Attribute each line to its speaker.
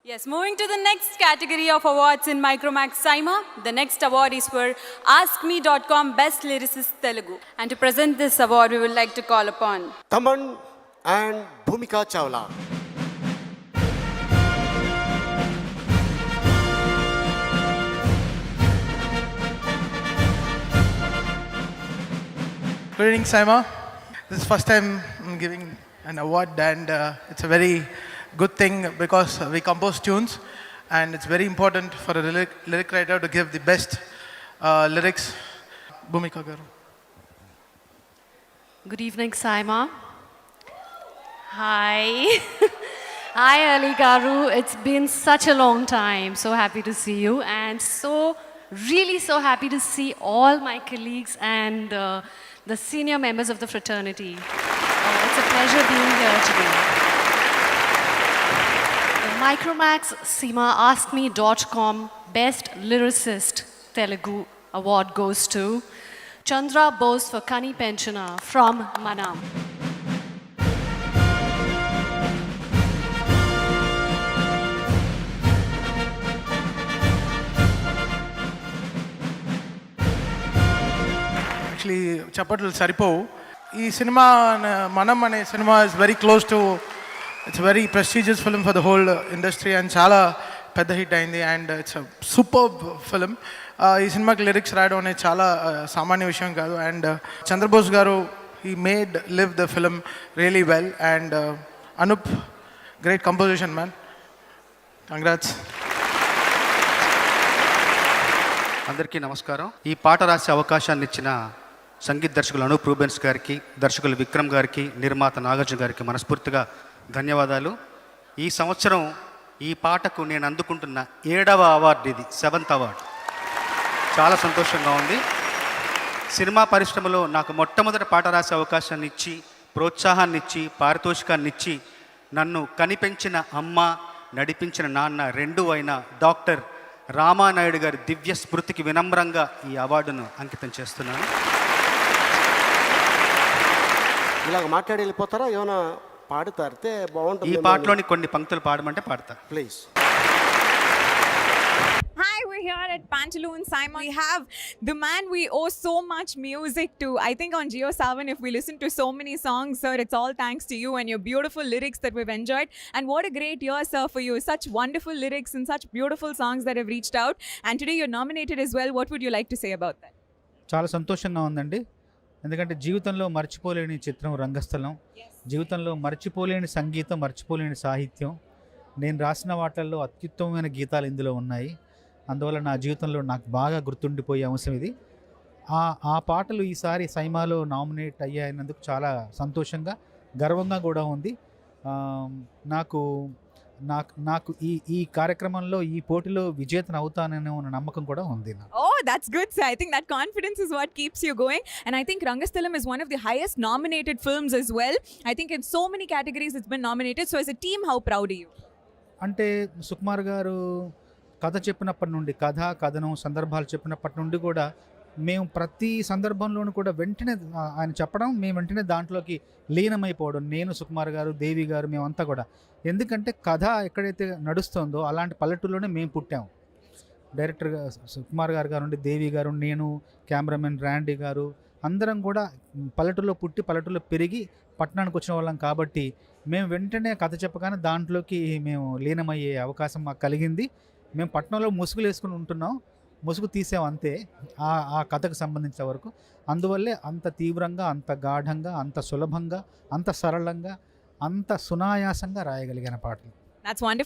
Speaker 1: Yes, moving to the next category of awards in Micromax Saima. The next award is for AskMe.com Best Lyricist Telugu. And to present this award, we would like to call upon
Speaker 2: Taman and Bhumika Chawla.
Speaker 3: Good evening, Saima. This is the first time I'm giving an award, and it's a very good thing because we compose tunes, and it's very important for a lyric writer to give the best lyrics. Bhumika garu.
Speaker 4: Good evening, Saima. Hi. Hi, Ali Garu. It's been such a long time. So happy to see you, and really so happy to see all my colleagues and the senior members of the fraternity. It's a pleasure being here today. The Micromax Seema AskMe.com Best Lyricist Telugu Award goes to Chandra Bose for Kani Penchana from Manam.
Speaker 3: Actually, చప్పట్లు సరిపోవు. ఈ cinema మనం అనే cinema is very close to it's very prestigious film for the whole industry and చాలా పెద్ద hit అయింది and it's superb film. ఈ సినిమాకి లిరిక్స్ రాయడం అనేది చాలా సామాన్య విషయం కాదు and Chandrabose garu he made live the film really well and Anoop great composition man, congrats.
Speaker 5: అందరికీ నమస్కారం. ఈ పాట రాసే అవకాశాన్ని ఇచ్చిన సంగీత దర్శకులు అనూప్ రూబెన్స్ గారికి, దర్శకులు విక్రమ్ గారికి, నిర్మాత నాగార్జున గారికి మనస్ఫూర్తిగా ధన్యవాదాలు. ఈ సంవత్సరం ఈ పాటకు నేను అందుకుంటున్న 7వ అవార్డు, ఇది 7th అవార్డు. చాలా సంతోషంగా ఉంది. సినిమా పరిశ్రమలో నాకు మొట్టమొదటి పాట రాసే అవకాశాన్ని ఇచ్చి, ప్రోత్సాహాన్ని ఇచ్చి, పారితోషికాన్ని ఇచ్చి, నన్ను కనిపెంచిన అమ్మ, నడిపించిన నాన్న రెండూ అయిన డాక్టర్ రామానాయుడు గారి దివ్య స్మృతికి వినమ్రంగా ఈ అవార్డును అంకితం చేస్తున్నాను.
Speaker 2: ఇలాగ మాట్లాడి వెళ్ళిపోతారా, ఏమైనా పాడుతారితే బాగుంటుంది.
Speaker 5: ఈ పాటలోని కొన్ని పంక్తులు పాడమంటే పాడతా,
Speaker 2: please.
Speaker 6: Hi, we're here at Pantaloon Simon. We have the man we owe so much music to. I think on Geo Savan, if we listen to so many songs, sir, it's all thanks to you and your beautiful lyrics that we've enjoyed. And what a great year, sir, for you. Such wonderful lyrics and such beautiful songs that have reached out. And today you're nominated as well. What would you like to say about that?
Speaker 7: చాలా సంతోషంగా ఉందండి. ఎందుకంటే జీవితంలో మర్చిపోలేని చిత్రం రంగస్థలం, జీవితంలో మర్చిపోలేని సంగీతం, మర్చిపోలేని సాహిత్యం. నేను రాసిన వాటిల్లో అత్యుత్తమమైన గీతాలు ఇందులో ఉన్నాయి. అందువల్ల నా జీవితంలో నాకు బాగా గుర్తుండిపోయే అంశం ఇది. ఆ పాటలు ఈసారి సైమాలో నామినేట్ అయ్యాయినందుకు చాలా సంతోషంగా, గర్వంగా కూడా ఉంది. నాకు నాకు ఈ కార్యక్రమంలో, ఈ పోటీలో విజేతను అవుతానని ఉన్న నమ్మకం కూడా ఉంది.
Speaker 6: Oh, that's good, sir. I think that confidence is what keeps you going. And I think Rangasthalam is one of the highest nominated films as well. I think in so many categories it's been nominated. So as a team, how proud are you?
Speaker 7: అంటే సుకుమార్ గారు కథ చెప్పినప్పటి నుండి, కథనం, సందర్భాలు చెప్పినప్పటి నుండి కూడా మేము ప్రతి సందర్భంలోనూ కూడా వెంటనే ఆయన చెప్పడం, మేము వెంటనే దాంట్లోకి లీనమైపోవడం, నేను, సుకుమార్ గారు, దేవి గారు, మేమంతా కూడా. ఎందుకంటే కథ ఎక్కడైతే నడుస్తుందో అలాంటి పల్లెటూరులోనే మేము పుట్టాము. డైరెక్టర్గా సుకుమార్ గారు నుండి, దేవి గారు, నేను, కెమెరామెన్ ర్యాండీ గారు అందరం కూడా పల్లెటూరులో పుట్టి పల్లెటూరులో పెరిగి పట్టణానికి వచ్చిన వాళ్ళం కాబట్టి మేము వెంటనే కథ చెప్పగానే దాంట్లోకి మేము లీనమయ్యే అవకాశం మాకు కలిగింది. మేము పట్టణంలో ముసుగులు వేసుకుని ఉంటున్నాం, ముసుగు తీసాం అంతే ఆ కథకు సంబంధించిన వరకు. అందువల్లే అంత తీవ్రంగా, అంత గాఢంగా, అంత సులభంగా, అంత సరళంగా, అంత సునాయాసంగా రాయగలిగిన పాటలు.
Speaker 6: That's wonderful.